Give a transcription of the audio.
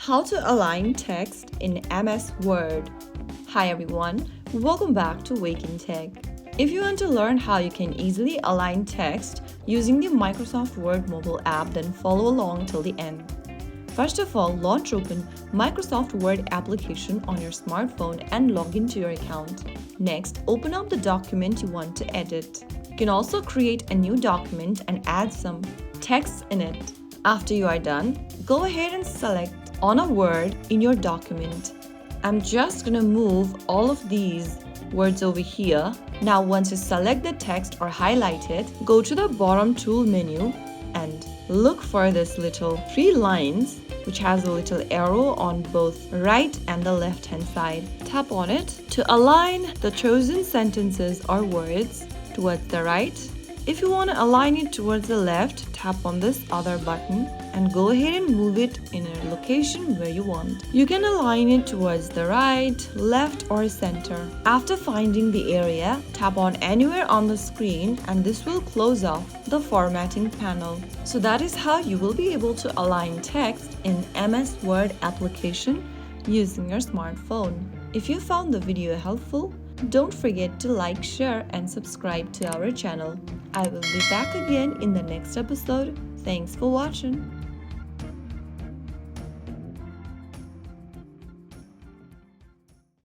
How to align text in MS Word. Hi everyone, welcome back to Wake&Tech. If you want to learn how you can easily align text using the Microsoft Word mobile app, then follow along till the end. First of all, launch open Microsoft Word application on your smartphone and log into your account. Next, open up the document you want to edit. You can also create a new document and add some text in it. After you are done, go ahead and select on a word in your document. I'm just gonna move all of these words over here. Now once you select the text or highlight it, go to the bottom tool menu and look for this little three lines which has a little arrow on both right and the left hand side. Tap on it to align the chosen sentences or words towards the right. If you want to align it towards the left, tap on this other button and go ahead and move it in a location where you want. You can align it towards the right, left or center. After finding the area, tap on anywhere on the screen and this will close off the formatting panel. So that is how you will be able to align text in MS Word application using your smartphone. If you found the video helpful, don't forget to like, share and subscribe to our channel. I will be back again in the next episode. Thanks for watching.